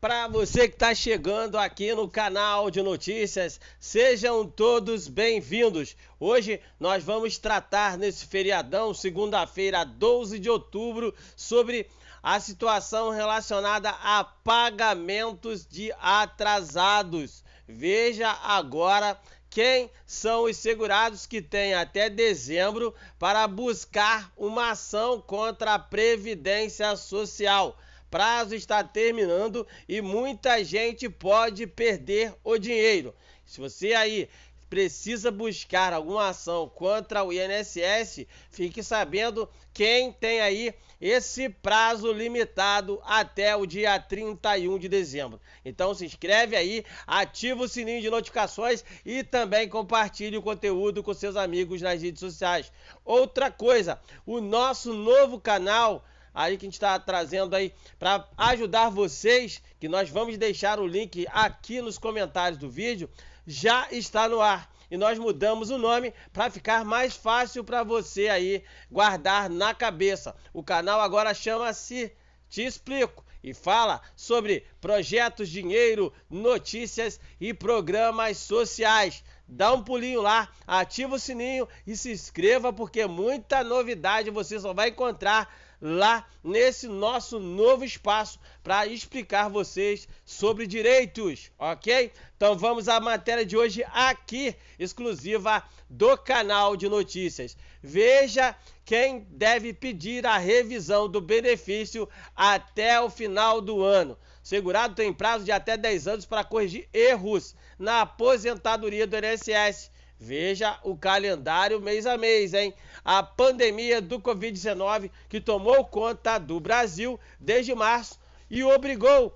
Para você que está chegando aqui no canal de notícias, sejam todos bem-vindos. Hoje nós vamos tratar nesse feriadão, segunda-feira, 12 de outubro, sobre a situação relacionada a pagamentos de atrasados. Veja agora quem são os segurados que têm até dezembro para buscar uma ação contra a Previdência Social. Prazo está terminando e muita gente pode perder o dinheiro. Se você aí precisa buscar alguma ação contra o INSS, fique sabendo quem tem aí esse prazo limitado até o dia 31 de dezembro. Então se inscreve aí, ativa o sininho de notificações e também compartilhe o conteúdo com seus amigos nas redes sociais. Outra coisa, o nosso novo canal aí que a gente está trazendo aí para ajudar vocês, que nós vamos deixar o link aqui nos comentários do vídeo, já está no ar. E nós mudamos o nome para ficar mais fácil para você aí guardar na cabeça. O canal agora chama-se Te Explico e fala sobre projetos, dinheiro, notícias e programas sociais. Dá um pulinho lá, ativa o sininho e se inscreva, porque muita novidade você só vai encontrar lá nesse nosso novo espaço para explicar vocês sobre direitos, ok? Então vamos à matéria de hoje aqui, exclusiva do canal de notícias. Veja quem deve pedir a revisão do benefício até o final do ano. Segurado tem prazo de até 10 anos para corrigir erros na aposentadoria do INSS. Veja o calendário mês a mês, hein? A pandemia do Covid-19 que tomou conta do Brasil desde março e obrigou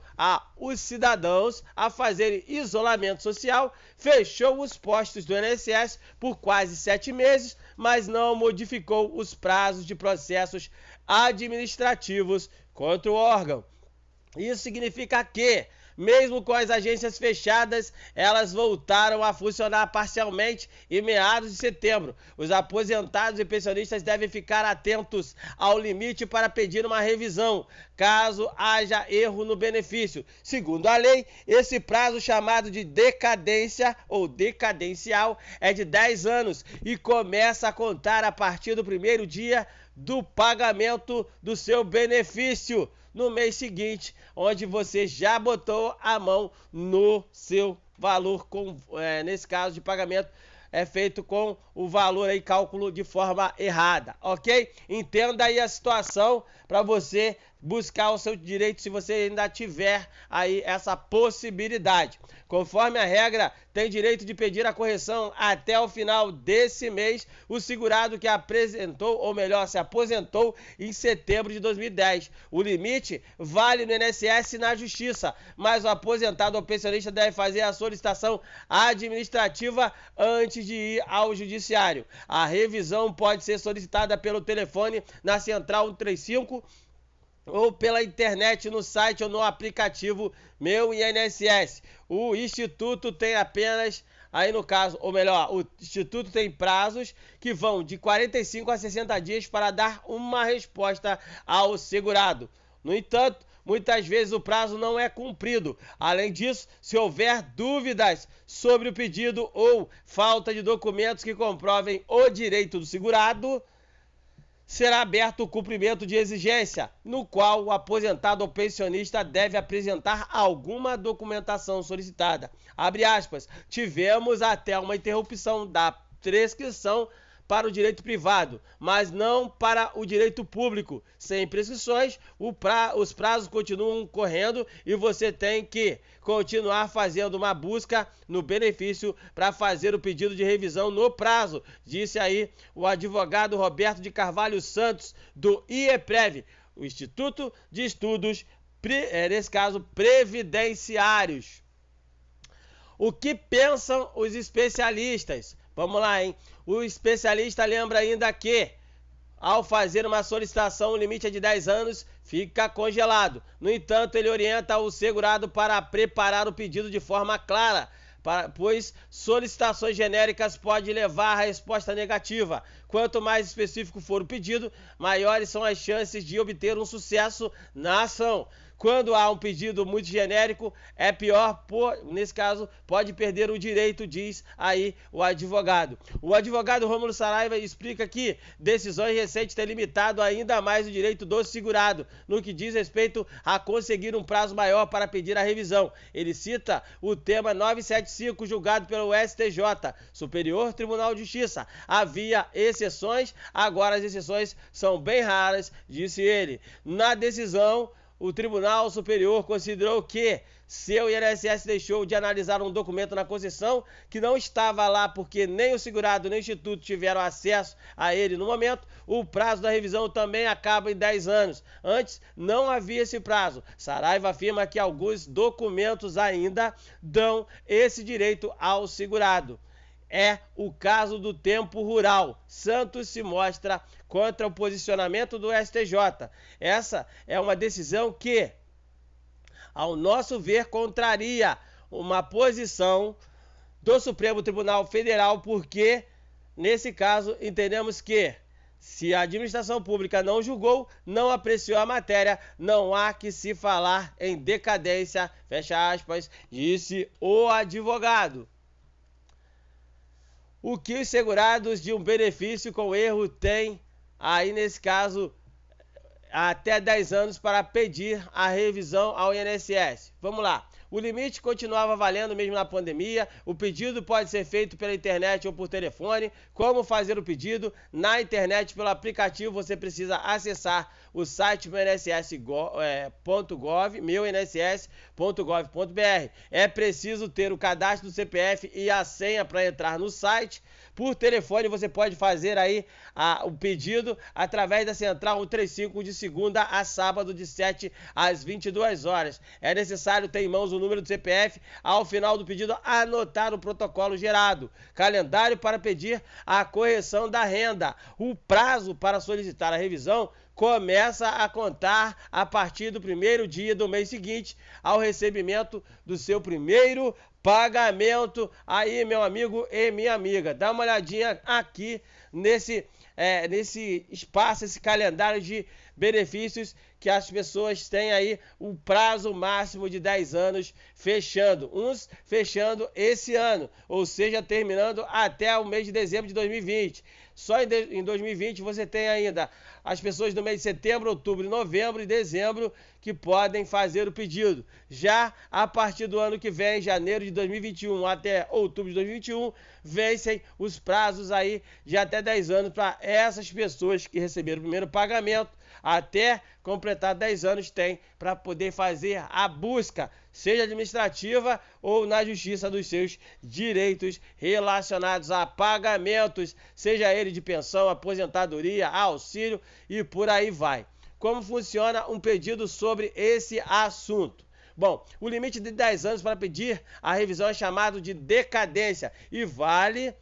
os cidadãos a fazerem isolamento social, fechou os postos do INSS por quase 7 meses, mas não modificou os prazos de processos administrativos contra o órgão. Isso significa que, mesmo com as agências fechadas, elas voltaram a funcionar parcialmente em meados de setembro. Os aposentados e pensionistas devem ficar atentos ao limite para pedir uma revisão, caso haja erro no benefício. Segundo a lei, esse prazo, chamado de decadência ou decadencial, é de 10 anos e começa a contar a partir do primeiro dia do pagamento do seu benefício no mês seguinte, onde você já botou a mão no seu valor, nesse caso de pagamento é feito com o valor aí, cálculo de forma errada, ok? Entenda aí a situação para você buscar o seu direito, se você ainda tiver aí essa possibilidade. Conforme a regra, tem direito de pedir a correção até o final desse mês o segurado que apresentou, ou melhor, se aposentou em setembro de 2010. O limite vale no INSS e na Justiça, mas o aposentado ou pensionista deve fazer a solicitação administrativa antes de ir ao judiciário. A revisão pode ser solicitada pelo telefone na Central 135 ou pela internet no site ou no aplicativo Meu INSS. O Instituto tem apenas, aí no caso, ou melhor, o Instituto tem prazos que vão de 45 a 60 dias para dar uma resposta ao segurado. No entanto, muitas vezes o prazo não é cumprido. Além disso, se houver dúvidas sobre o pedido ou falta de documentos que comprovem o direito do segurado, será aberto o cumprimento de exigência, no qual o aposentado ou pensionista deve apresentar alguma documentação solicitada. Abre aspas, tivemos até uma interrupção da prescrição para o direito privado, mas não para o direito público. Sem prescrições, os prazos continuam correndo e você tem que continuar fazendo uma busca no benefício para fazer o pedido de revisão no prazo, disse aí o advogado Roberto de Carvalho Santos, do IEPREV, o Instituto de Estudos, nesse caso, Previdenciários. O que pensam os especialistas? Vamos lá, hein? O especialista lembra ainda que, ao fazer uma solicitação, o limite é de 10 anos, fica congelado. No entanto, ele orienta o segurado para preparar o pedido de forma clara, pois solicitações genéricas podem levar à resposta negativa. Quanto mais específico for o pedido, maiores são as chances de obter um sucesso na ação. quando há um pedido muito genérico, é pior, nesse caso, pode perder o direito, diz aí o advogado. O advogado Rômulo Saraiva explica que decisões recentes têm limitado ainda mais o direito do segurado, no que diz respeito a conseguir um prazo maior para pedir a revisão. Ele cita o tema 975, julgado pelo STJ, Superior Tribunal de Justiça. Havia exceções, agora as exceções são bem raras, disse ele. Na decisão, o Tribunal Superior considerou que se o INSS deixou de analisar um documento na concessão que não estava lá porque nem o segurado nem o instituto tiveram acesso a ele no momento, o prazo da revisão também acaba em 10 anos. Antes não havia esse prazo. Saraiva afirma que alguns documentos ainda dão esse direito ao segurado. É o caso do tempo rural. Santos se mostra contra o posicionamento do STJ. Essa é uma decisão que, ao nosso ver, contraria uma posição do Supremo Tribunal Federal, porque, nesse caso, entendemos que, se a administração pública não julgou, não apreciou a matéria, não há que se falar em decadência, fecha aspas, disse o advogado. O que os segurados de um benefício com erro têm, aí nesse caso, até 10 anos para pedir a revisão ao INSS. Vamos lá. O limite continuava valendo mesmo na pandemia. O pedido pode ser feito pela internet ou por telefone. Como fazer o pedido? Na internet, pelo aplicativo, você precisa acessar o site meuNSS.gov.br. É preciso ter o cadastro do CPF e a senha para entrar no site. Por telefone, você pode fazer aí o pedido através da Central 135 de segunda a sábado, de 7 às 22 horas. É necessário ter em mãos o número do CPF, ao final do pedido anotar o protocolo gerado. Calendário para pedir a correção da renda. O prazo para solicitar a revisão começa a contar a partir do primeiro dia do mês seguinte ao recebimento do seu primeiro pagamento. Aí, meu amigo e minha amiga, dá uma olhadinha aqui nesse espaço, esse calendário de benefícios que as pessoas têm aí, o prazo máximo de 10 anos fechando, uns fechando esse ano, ou seja, terminando até o mês de dezembro de 2020. Só em 2020 você tem ainda as pessoas do mês de setembro, outubro, novembro e dezembro que podem fazer o pedido. Já a partir do ano que vem, janeiro de 2021 até outubro de 2021, vencem os prazos aí de até 10 anos para essas pessoas que receberam o primeiro pagamento. Até completar 10 anos tem para poder fazer a busca, seja administrativa ou na justiça, dos seus direitos relacionados a pagamentos, seja ele de pensão, aposentadoria, auxílio e por aí vai. Como funciona um pedido sobre esse assunto? Bom, o limite de 10 anos para pedir a revisão é chamado de decadência e vale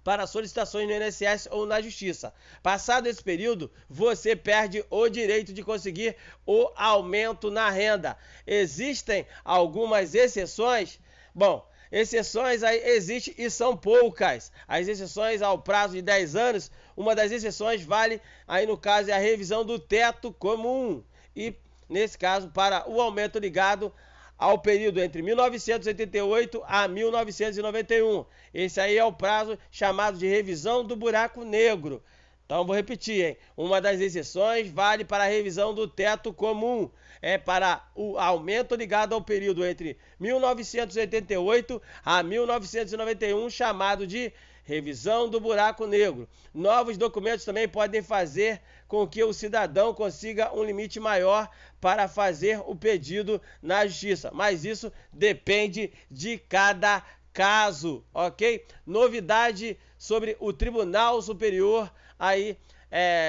para solicitações no INSS ou na Justiça. Passado esse período, você perde o direito de conseguir o aumento na renda. Existem algumas exceções? Bom, exceções aí existem e são poucas. As exceções ao prazo de 10 anos, uma das exceções vale, aí no caso, é a revisão do teto comum. E, nesse caso, para o aumento ligado ao período entre 1988 a 1991. Esse aí é o prazo chamado de revisão do buraco negro. Então, vou repetir, hein? Uma das exceções vale para a revisão do teto comum. É para o aumento ligado ao período entre 1988 a 1991, chamado de revisão do buraco negro. Novos documentos também podem fazer com que o cidadão consiga um limite maior para fazer o pedido na justiça, mas isso depende de cada caso, ok? Novidade sobre o Tribunal Superior aí,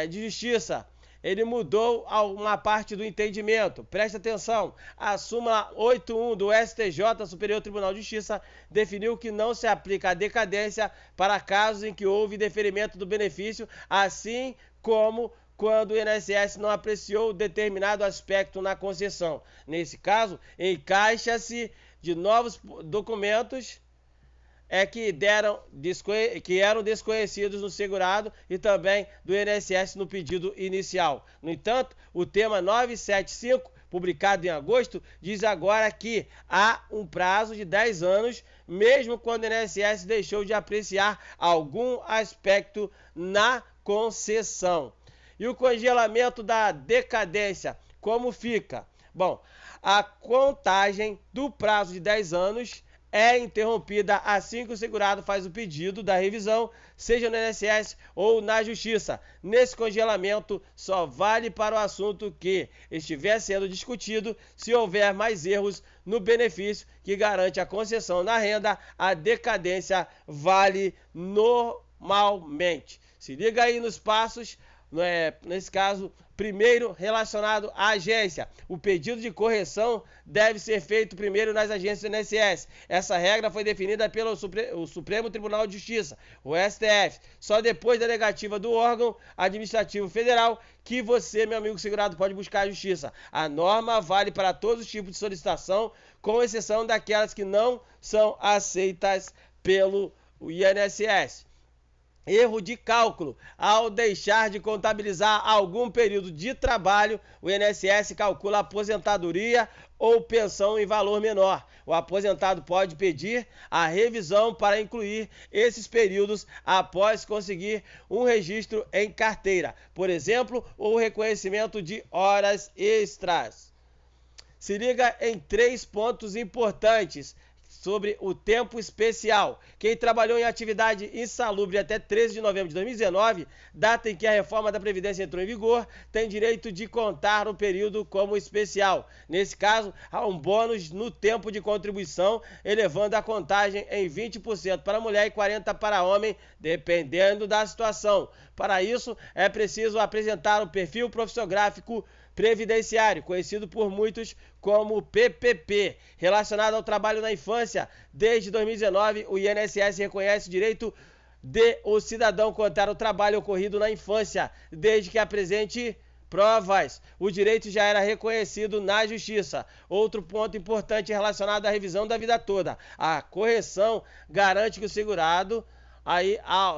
de Justiça. Ele mudou uma parte do entendimento. Preste atenção. A súmula 81 do STJ, Superior Tribunal de Justiça, definiu que não se aplica a decadência para casos em que houve deferimento do benefício, assim como quando o INSS não apreciou determinado aspecto na concessão. Nesse caso, encaixa-se de novos documentos que eram desconhecidos no segurado e também do INSS no pedido inicial. No entanto, o tema 975 publicado em agosto, diz agora que há um prazo de 10 anos, mesmo quando o INSS deixou de apreciar algum aspecto na concessão. E o congelamento da decadência, como fica? Bom, a contagem do prazo de 10 anos é interrompida assim que o segurado faz o pedido da revisão, seja no INSS ou na Justiça. Nesse congelamento, só vale para o assunto que estiver sendo discutido. Se houver mais erros no benefício que garante a concessão na renda, a decadência vale normalmente. Se liga aí nos passos. Nesse caso, primeiro, relacionado à agência. O pedido de correção deve ser feito primeiro nas agências do INSS. Essa regra foi definida pelo Supremo Tribunal de Justiça, o STF. Só depois da negativa do órgão administrativo federal que você, meu amigo segurado, pode buscar a justiça. A norma vale para todos os tipos de solicitação, com exceção daquelas que não são aceitas pelo INSS. Erro de cálculo. Ao deixar de contabilizar algum período de trabalho, o INSS calcula aposentadoria ou pensão em valor menor. O aposentado pode pedir a revisão para incluir esses períodos após conseguir um registro em carteira, por exemplo, ou reconhecimento de horas extras. Se liga em 3 pontos importantes sobre o tempo especial. Quem trabalhou em atividade insalubre até 13 de novembro de 2019, data em que a reforma da Previdência entrou em vigor, tem direito de contar o período como especial. Nesse caso, há um bônus no tempo de contribuição, elevando a contagem em 20% para mulher e 40% para homem, dependendo da situação. Para isso, é preciso apresentar o perfil profissiográfico previdenciário, conhecido por muitos como PPP, relacionado ao trabalho na infância. Desde 2019, o INSS reconhece o direito de o cidadão contar o trabalho ocorrido na infância, desde que apresente provas. O direito já era reconhecido na Justiça. Outro ponto importante relacionado à revisão da vida toda. A correção garante que o segurado,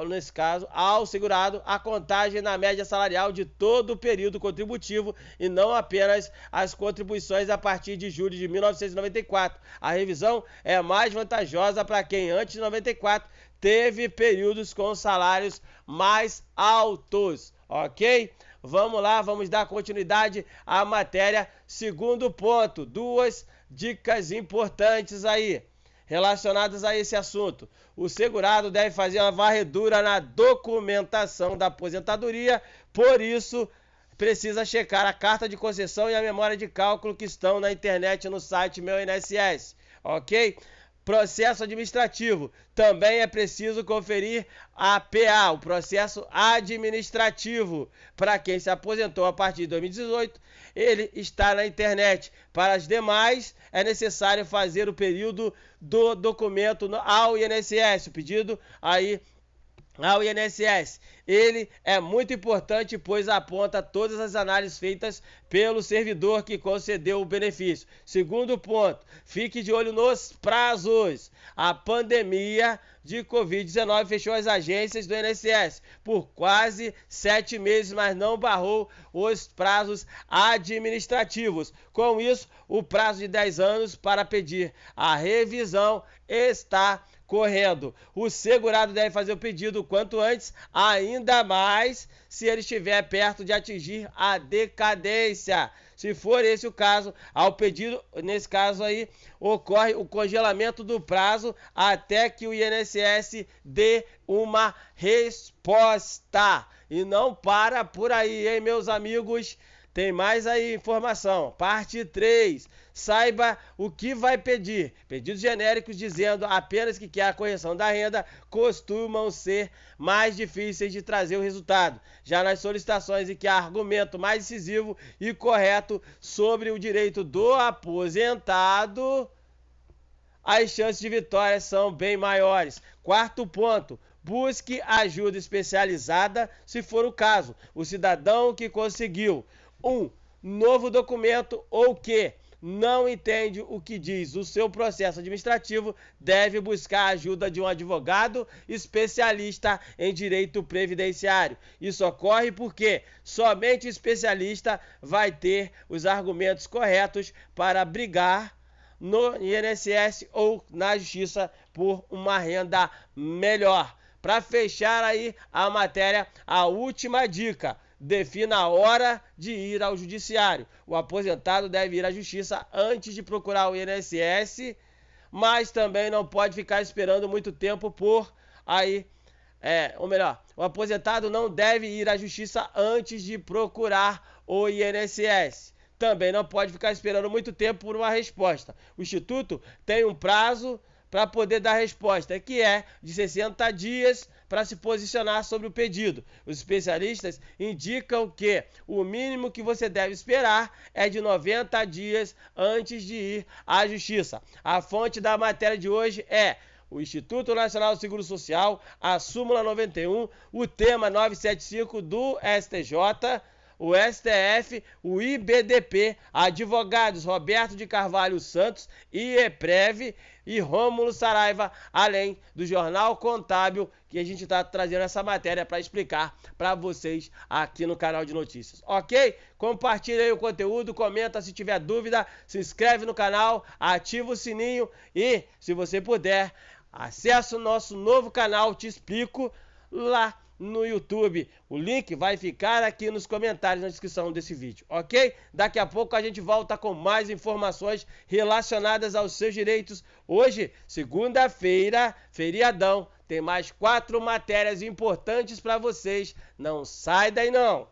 nesse caso, ao segurado, a contagem na média salarial de todo o período contributivo e não apenas as contribuições a partir de julho de 1994. A revisão é mais vantajosa para quem antes de 94 teve períodos com salários mais altos, ok? Vamos lá, vamos dar continuidade à matéria. Segundo ponto, 2 dicas importantes aí relacionadas a esse assunto. O segurado deve fazer uma varredura na documentação da aposentadoria, por isso precisa checar a carta de concessão e a memória de cálculo que estão na internet no site Meu INSS, ok? Processo administrativo. Também é preciso conferir a PA, o processo administrativo. Para quem se aposentou a partir de 2018, ele está na internet. Para as demais, é necessário fazer o período do documento ao INSS, o pedido aí ao INSS. Ele é muito importante, pois aponta todas as análises feitas pelo servidor que concedeu o benefício. Segundo ponto, fique de olho nos prazos. A pandemia de Covid-19 fechou as agências do INSS por quase 7 meses, mas não barrou os prazos administrativos. Com isso, o prazo de 10 anos para pedir a revisão está correndo. O segurado deve fazer o pedido o quanto antes, ainda mais se ele estiver perto de atingir a decadência. Se for esse o caso, ao pedido, nesse caso aí, ocorre o congelamento do prazo até que o INSS dê uma resposta. E não para por aí, hein, meus amigos? Tem mais aí informação. Parte 3. Saiba o que vai pedir. Pedidos genéricos dizendo apenas que quer a correção da renda costumam ser mais difíceis de trazer o resultado. Já nas solicitações em que há argumento mais decisivo e correto sobre o direito do aposentado, as chances de vitória são bem maiores. Quarto ponto. Busque ajuda especializada se for o caso. O cidadão que conseguiu um novo documento ou que não entende o que diz o seu processo administrativo, deve buscar a ajuda de um advogado especialista em direito previdenciário. Isso ocorre porque somente o especialista vai ter os argumentos corretos para brigar no INSS ou na Justiça por uma renda melhor. Para fechar aí a matéria, a última dica: defina a hora de ir ao judiciário. O aposentado deve ir à justiça antes de procurar o INSS, mas também não pode ficar esperando muito tempo o aposentado não deve ir à justiça antes de procurar o INSS. Também não pode ficar esperando muito tempo por uma resposta. O Instituto tem um prazo para poder dar resposta, que é de 60 dias para se posicionar sobre o pedido. Os especialistas indicam que o mínimo que você deve esperar é de 90 dias antes de ir à Justiça. A fonte da matéria de hoje é o Instituto Nacional do Seguro Social, a súmula 91, o tema 975 do STJ, o STF, o IBDP, advogados Roberto de Carvalho Santos, IEPREV e Rômulo Saraiva, além do Jornal Contábil, que a gente está trazendo essa matéria para explicar para vocês aqui no canal de notícias, ok? Compartilha aí o conteúdo, comenta se tiver dúvida, se inscreve no canal, ativa o sininho e, se você puder, acesse o nosso novo canal, Te Explico, lá no YouTube. O link vai ficar aqui nos comentários na descrição desse vídeo, ok? Daqui a pouco a gente volta com mais informações relacionadas aos seus direitos. Hoje, segunda-feira, feriadão, tem mais 4 matérias importantes para vocês. Não sai daí não!